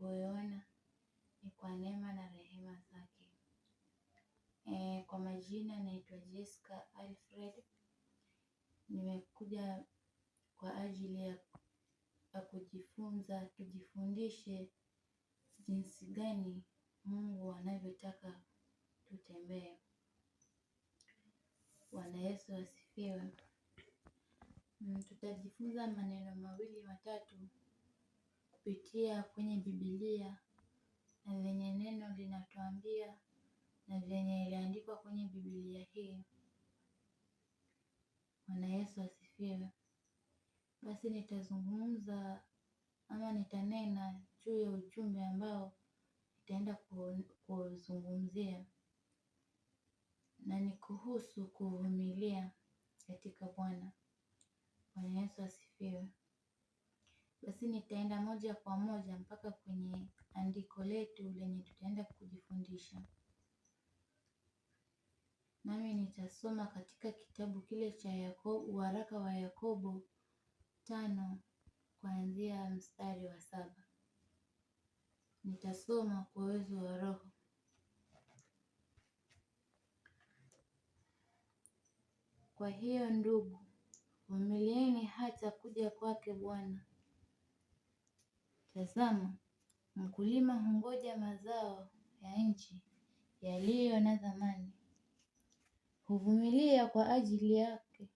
kuiona ni kwa neema na rehema zake. Kwa majina naitwa Jessica Alfred. Nimekuja kwa ajili ya tujifundishe jinsi gani Mungu anavyotaka tutembee. Bwana Yesu asifiwe. Tutajifunza maneno mawili matatu kupitia kwenye Biblia na venye neno linatuambia na venye iliandikwa kwenye Biblia hii. Bwana Yesu asifiwe. Basi nitazungumza ama nitanena juu ya ujumbe ambao nitaenda kuzungumzia, na ni kuhusu kuvumilia katika Bwana. Bwana Yesu asifiwe. Basi nitaenda moja kwa moja mpaka kwenye andiko letu lenye tutaenda kujifundisha. Nami nitasoma katika kitabu kile cha Yakobo, waraka wa Yakobo 5 kuanzia mstari wa 7. Nitasoma kwa uwezo wa Roho. Kwa hiyo ndugu, vumilieni hata kuja kwake Bwana. Tazama, mkulima hungoja mazao ya nchi yaliyo na thamani, huvumilia kwa ajili yake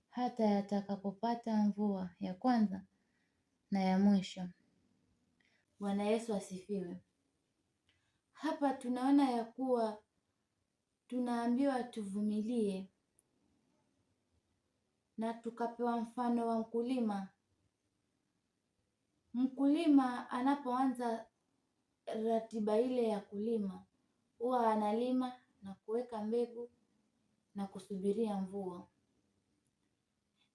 hata yatakapopata mvua ya kwanza na ya mwisho. Bwana Yesu asifiwe. Hapa tunaona ya kuwa tunaambiwa tuvumilie, na tukapewa mfano wa mkulima. Mkulima anapoanza ratiba ile ya kulima, huwa analima na kuweka mbegu na kusubiria mvua.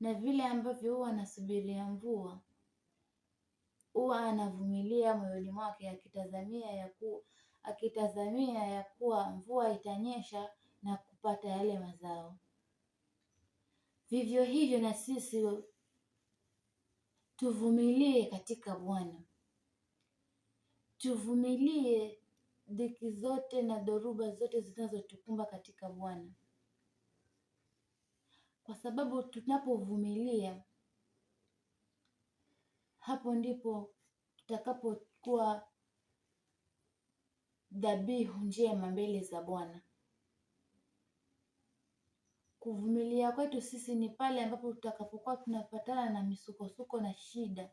Na vile ambavyo huwa anasubiria mvua, huwa anavumilia moyoni mwake akitazamia ya kuwa mvua itanyesha na kupata yale mazao. Vivyo hivyo na sisi tuvumilie katika Bwana. Tuvumilie dhiki zote na dhoruba zote zinazotukumba katika Bwana, kwa sababu tunapovumilia, hapo ndipo tutakapokuwa dhabihu njema mbele za Bwana. Kuvumilia kwetu sisi ni pale ambapo tutakapokuwa tunapatana na misukosuko na shida,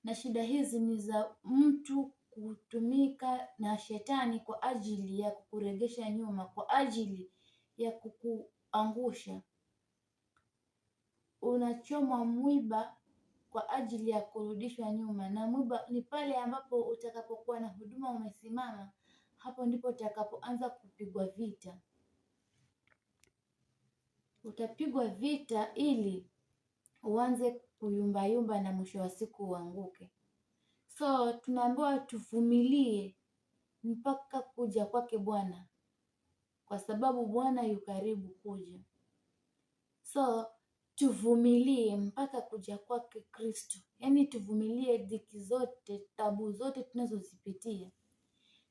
na shida hizi ni za mtu kutumika na shetani kwa ajili ya kukuregesha nyuma, kwa ajili ya kukuangusha. Unachoma mwiba kwa ajili ya kurudishwa nyuma, na mwiba ni pale ambapo utakapokuwa na huduma umesimama, hapo ndipo utakapoanza kupigwa vita. Utapigwa vita ili uanze kuyumbayumba na mwisho wa siku uanguke. So tunaambiwa tuvumilie mpaka kuja kwake Bwana, kwa sababu Bwana yu karibu kuja. So tuvumilie mpaka kuja kwake Kristo. Yaani tuvumilie dhiki zote, tabu zote tunazozipitia,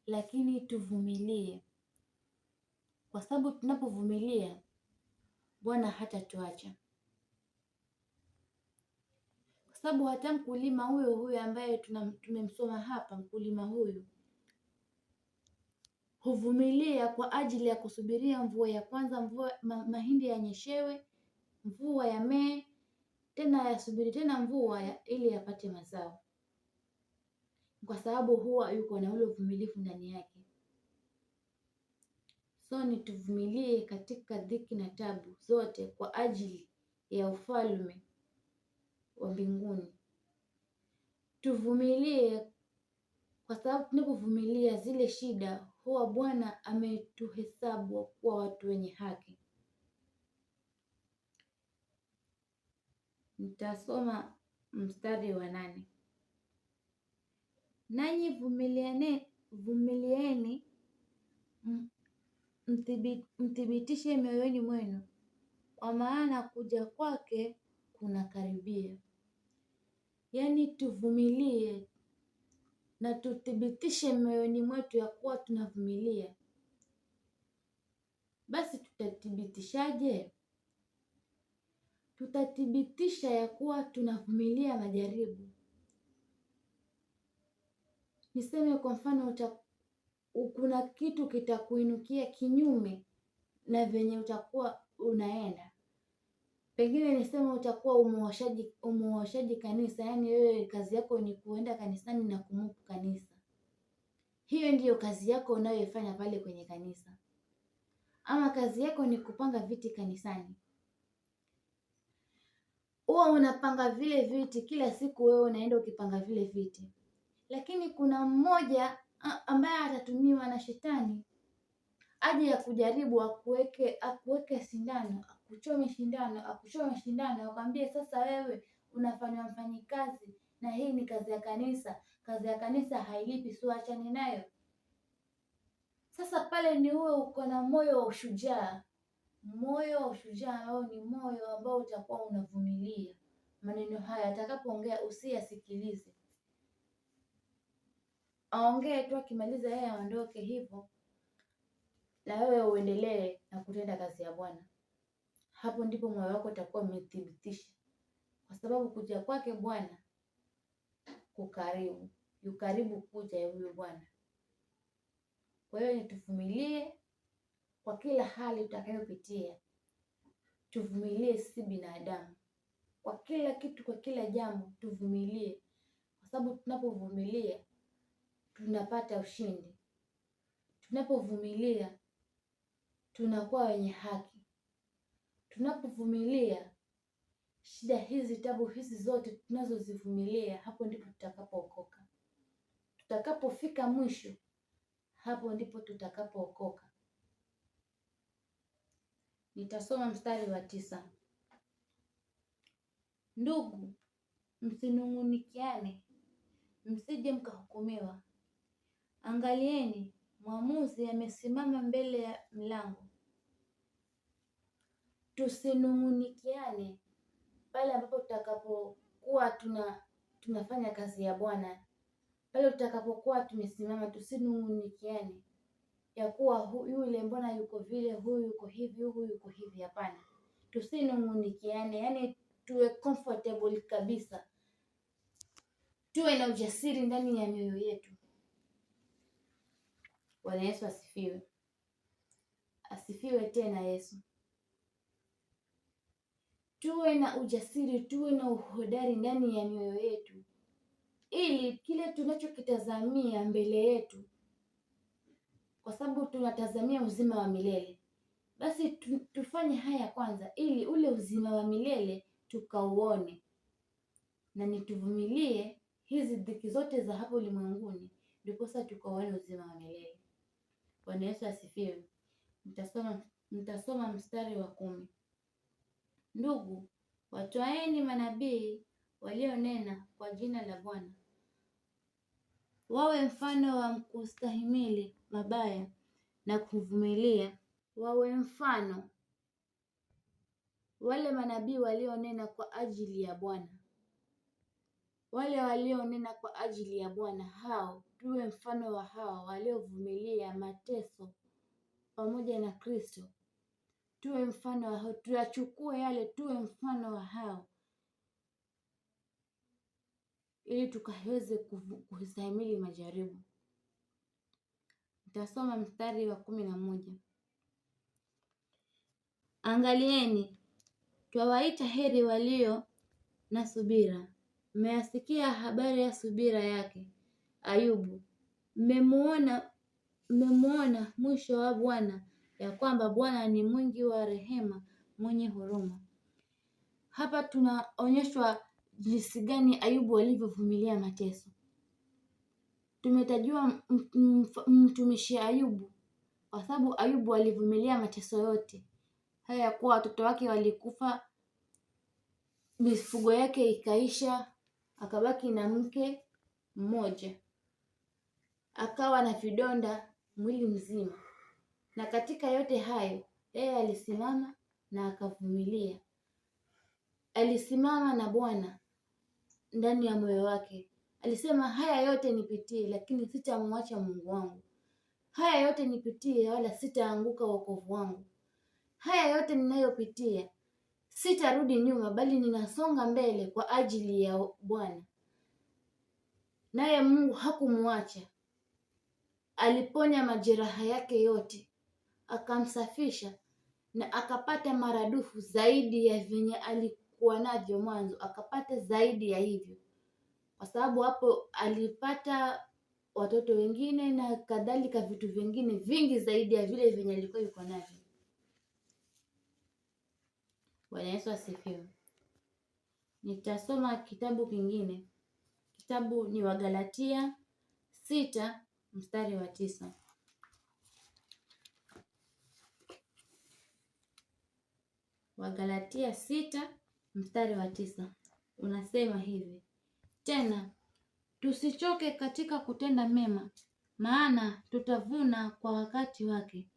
lakini tuvumilie, kwa sababu tunapovumilia Bwana hatatuacha. Kwa sababu hata mkulima huyo ambaye tumemsoma hapa, mkulima huyu huvumilia kwa ajili ya kusubiria mvua ya kwanza, mahindi yanyeshewe, mvua yamee, tena yasubiri tena mvua ili yapate mazao, kwa sababu huwa yuko na ule uvumilivu ndani yake. So ni tuvumilie katika dhiki na tabu zote kwa ajili ya ufalme wa mbinguni. Tuvumilie kwa sababu tunapovumilia zile shida, huwa Bwana ametuhesabu kuwa watu wenye haki. Nitasoma mstari wa 8. Nanyi vumilieni, mthibitishe mioyoni mwenu, kwa maana kuja kwake kunakaribia. Yaani tuvumilie na tuthibitishe mioyoni mwetu ya kuwa tunavumilia. Basi tutathibitishaje? Tutathibitisha ya kuwa tunavumilia majaribu. Niseme kwa mfano, kuna kitu kitakuinukia kinyume na venye utakuwa unaenda. Pengine niseme utakuwa umuoshaji kanisa, yaani wewe kazi yako ni kuenda kanisani na kumupu kanisa. Hiyo ndiyo kazi yako unayoifanya pale kwenye kanisa. Ama kazi yako ni kupanga viti kanisani. Huwa unapanga vile viti kila siku, wewe unaenda ukipanga vile viti. Lakini kuna mmoja ambaye atatumiwa na shetani aje ya kujaribu akuweke sindano, akuchome sindano, akwambie sasa wewe unafanywa mfanyikazi na hii ni kazi ya kanisa. Kazi ya kanisa hailipi, si achane nayo. Sasa pale ni uwe uko na moyo wa ushujaa. Moyo wa ushujaa ambao ni moyo ambao utakuwa unavumilia maneno haya. Atakapoongea usiyasikilize. Aongee tu, akimaliza yeye aondoke hivyo, na wewe uendelee na kutenda kazi ya Bwana. Hapo ndipo moyo wako utakuwa umethibitisha, kwa sababu kuja kwake Bwana kukaribu, yukaribu kuja huyo Bwana. Kwa hiyo tuvumilie kwa kila hali utakayopitia. Tuvumilie, si binadamu. Kwa kila kitu, kwa kila jambo tuvumilie, kwa sababu tunapovumilia tunapata ushindi. Tunapovumilia tunakuwa wenye haki. Tunapovumilia shida hizi, tabu hizi zote tunazozivumilia, hapo ndipo tutakapookoka. Tutakapofika mwisho, hapo ndipo tutakapookoka. Nitasoma mstari wa 9. Ndugu, msinung'unikiane, msije mkahukumiwa. Angalieni, mwamuzi amesimama mbele ya mlango. Tusinung'unikiane pale ambapo tutakapokuwa tunafanya kazi ya Bwana. Pale tutakapokuwa tumesimama, tusinung'unikiane ya kuwa yule mbona yuko vile, huyu yuko hivi, huyu yuko hivi. Hapana, tusinung'unikiane, yaani tuwe comfortable kabisa. Tuwe na ujasiri ndani ya mioyo yetu. Bwana Yesu asifiwe. Asifiwe tena Yesu. Tuwe na ujasiri, tuwe na uhodari ndani ya mioyo yetu, ili kile tunachokitazamia mbele yetu, kwa sababu tunatazamia uzima wa milele, basi tufanye haya kwanza, ili ule uzima wa milele tukauone, na nituvumilie hizi dhiki zote za hapo ulimwenguni, ndiposa tukaone uzima wa milele. Bwana Yesu asifiwe. Nitasoma mstari wa 10. Ndugu, watwaeni manabii walionena kwa jina la Bwana, wawe mfano wa kustahimili mabaya na kuvumilia. Wawe mfano wale manabii walionena kwa ajili ya Bwana, wale walionena kwa ajili ya Bwana, hao tuwe mfano wa hao waliovumilia mateso pamoja na Kristo. Tuwe mfano wa hao, tuyachukue yale, tuwe mfano wa hao, ili tukaweze kustahimili majaribu. Nitasoma mstari wa 11. Angalieni, twawaita heri walio na subira. Mmeyasikia habari ya subira yake Ayubu. Mmemuona mwisho wa Bwana, ya kwamba Bwana ni mwingi wa rehema, mwenye huruma. Hapa tunaonyeshwa jinsi gani Ayubu alivyovumilia mateso. Tumetajua mtumishi Ayubu, kwa sababu Ayubu alivumilia mateso yote haya, kuwa watoto wake walikufa, mifugo yake ikaisha, akabaki na mke mmoja, akawa na vidonda mwili mzima. Na katika yote hayo yeye alisimama na akavumilia. Alisimama na Bwana ndani ya moyo wake, Alisema haya yote nipitie, lakini sitamwacha Mungu wangu. Haya yote nipitie, wala sitaanguka wokovu wangu. Haya yote ninayopitia, sitarudi nyuma, bali ninasonga mbele kwa ajili ya Bwana. Naye Mungu hakumwacha. Aliponya majeraha yake yote, akamsafisha na akapata maradufu zaidi ya venye alikuwa navyo mwanzo, akapata zaidi ya hivyo, kwa sababu hapo alipata watoto wengine na kadhalika, vitu vingine vingi zaidi ya vile venye alikuwa yuko navyo. Bwana Yesu asifiwe. Nitasoma kitabu kingine. Kitabu ni Wagalatia 6:9. Wagalatia 6:9 unasema hivi: tena tusichoke katika kutenda mema, maana tutavuna kwa wakati wake,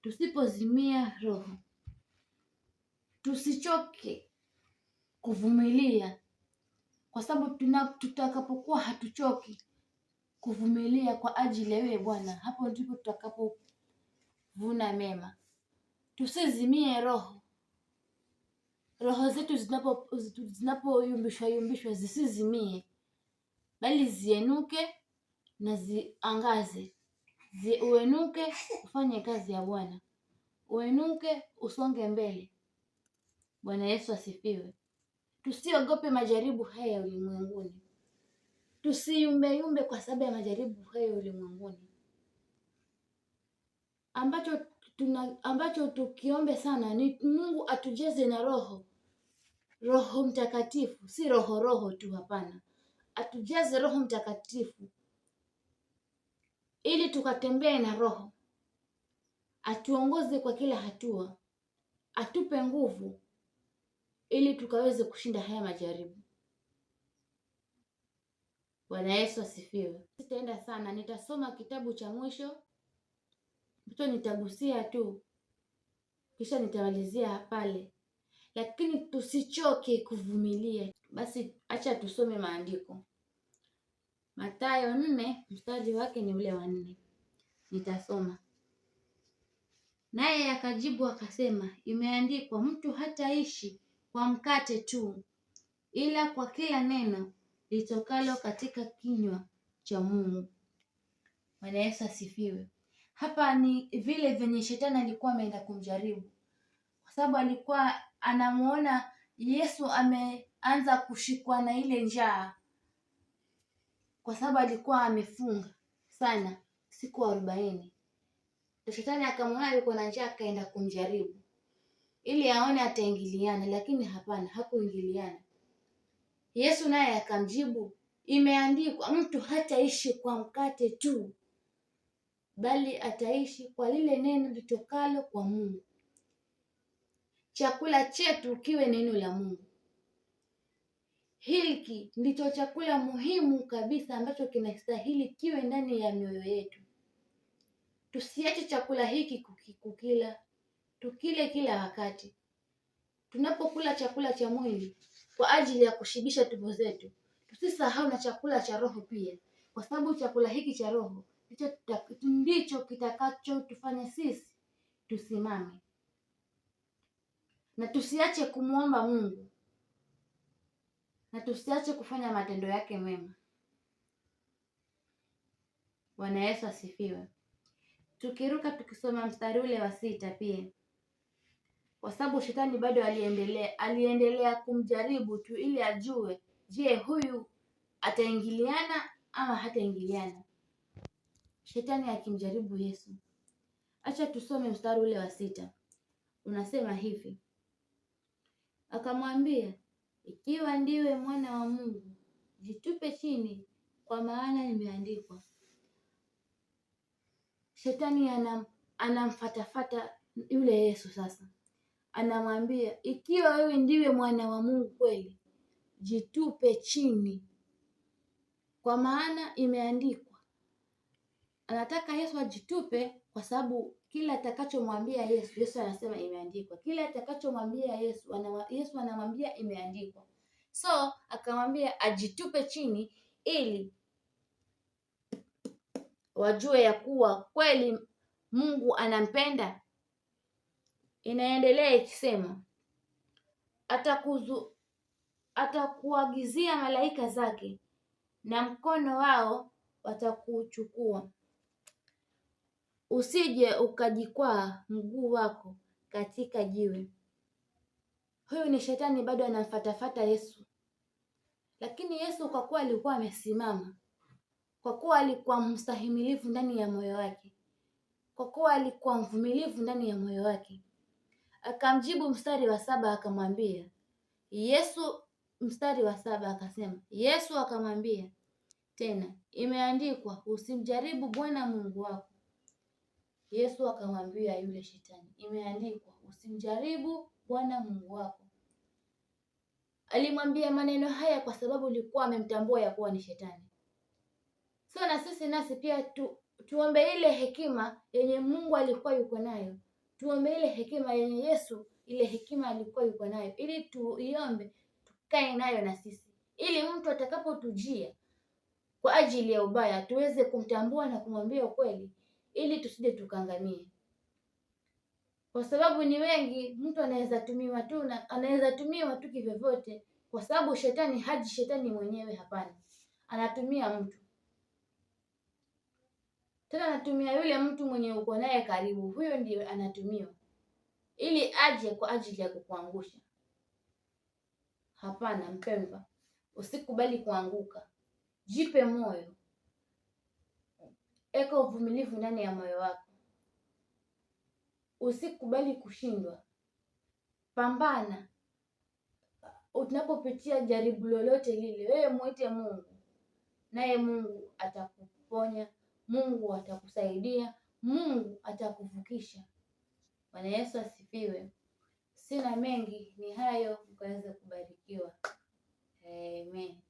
tusipozimia roho. Tusichoke kuvumilia, kwa sababu tutakapokuwa hatuchoki kuvumilia kwa ajili ya yule Bwana, hapo ndipo tutakapovuna mema. Tusizimie roho. Roho zetu zinapoyumbishwa zisizimie, bali zienuke na ziangaze. Uenuke ufanye kazi ya Bwana, uenuke usonge mbele. Bwana Yesu asifiwe. Tusiogope majaribu haya ya ulimwenguni, tusiyumbeyumbe kwa sababu ya majaribu haya ya ulimwenguni. Ambacho tukiombe sana ni Mungu atujaze na Roho Mtakatifu, si roho tu, hapana. Atujaze Roho Mtakatifu ili tukatembee na Roho, atuongoze kwa kila hatua, atupe nguvu ili tukaweze kushinda haya majaribu. Bwana Yesu asifiwe. Sitaenda sana, nitasoma kitabu cha mwisho, nitagusia tu kisha nitamalizia pale, lakini tusichoke kuvumilia. Basi acha tusome maandiko. Mathayo 4 mstari wake ni ule wa 4. Nitasoma. Naye akajibu akasema, imeandikwa, mtu hataishi kwa mkate tu, ila kwa kila neno litokalo katika kinywa cha Mungu. Bwana Yesu asifiwe. Hapa ni vile venye shetani alikuwa ameenda kumjaribu, kwa sababu alikuwa anamuona Yesu ameanza kushikwa na ile njaa, kwa sababu alikuwa amefunga sana siku 40. Shetani akamwona yuko na njaa, akaenda kumjaribu ili aone ataingiliana, lakini hapana, hakuingiliana. Yesu naye akamjibu, imeandikwa, mtu hataishi kwa mkate tu, bali ataishi kwa lile neno litokalo kwa Mungu. Chakula chetu kiwe neno la Mungu. Hiki ndicho chakula muhimu kabisa ambacho kinastahili kiwe ndani ya mioyo yetu. Tusiache chakula hiki kukila, tukile kila wakati. Tunapokula chakula cha mwili kwa ajili ya kushibisha tumbo zetu, tusisahau na chakula cha roho pia, kwa sababu chakula hiki cha roho ndicho kitakachotufanya sisi tusimame. Na tusiache kumwomba Mungu, na tusiache kufanya matendo yake mema. Bwana Yesu asifiwe. Tukiruka tukisoma mstari ule wa 6 pia, kwa sababu shetani bado aliendelea kumjaribu tu ili ajue, je, huyu ataingiliana ama hataingiliana. Shetani akimjaribu Yesu. Acha tusome mstari ule wa 6. Unasema hivi: akamwambia, ikiwa ndiwe mwana wa Mungu, jitupe chini, kwa maana imeandikwa. Shetani anamfatafata yule Yesu. Sasa anamwambia, ikiwa wewe ndiwe mwana wa Mungu kweli, jitupe chini, kwa maana imeandikwa. Anataka Yesu ajitupe kwa sababu kila atakachomwambia Yesu anasema imeandikwa. Kila atakachomwambia Yesu anamwambia imeandikwa. So akamwambia ajitupe chini ili wajue ya kuwa kweli Mungu anampenda. Inaendelea ikisema, atakuagizia malaika zake, na mkono wao watakuchukua, usije ukajikwaa mguu wako katika jiwe. Huyu ni shetani bado anamfatafata Yesu, lakini Yesu kwa kuwa alikuwa amesimama, kwa kuwa alikuwa mstahimilivu ndani ya moyo wake, kwa kuwa alikuwa mvumilivu ndani ya moyo wake, akamjibu mstari wa 7 akamwambia Yesu. Mstari wa 7 akasema, Yesu akamwambia tena, imeandikwa, usimjaribu Bwana Mungu wako. Yesu akamwambia yule shetani, imeandikwa, usimjaribu Bwana Mungu wako. Alimwambia maneno haya kwa sababu alikuwa amemtambua ya kuwa ni shetani. So na sisi nasi pia tuombe ile hekima yenye Mungu alikuwa yuko nayo, tuombe ile hekima yenye Yesu, ile hekima alikuwa yuko nayo, ili tuiombe tukae nayo na sisi, ili mtu atakapotujia kwa ajili ya ubaya tuweze kumtambua na kumwambia ukweli, ili tusije tukaangamie. Kwa sababu ni wengi, mtu anaweza tumiwa tu kivyovyote, kwa sababu shetani haji shetani mwenyewe, hapana, anatumia mtu. Tena anatumia yule mtu mwenye uko naye karibu, huyo ndiyo anatumiwa ili aje kwa ajili ya kukuangusha. Hapana mpendwa, usikubali kuanguka. Jipe moyo, eka uvumilivu ndani ya moyo wako, usikubali kushindwa. Pambana. Unapopitia jaribu lolote lile, wewe muite Mungu, naye Mungu atakuponya, Mungu atakusaidia, Mungu atakuvukisha. Bwana Yesu asifiwe. Sina mengi, ni hayo, mkaweze kubarikiwa. Amen.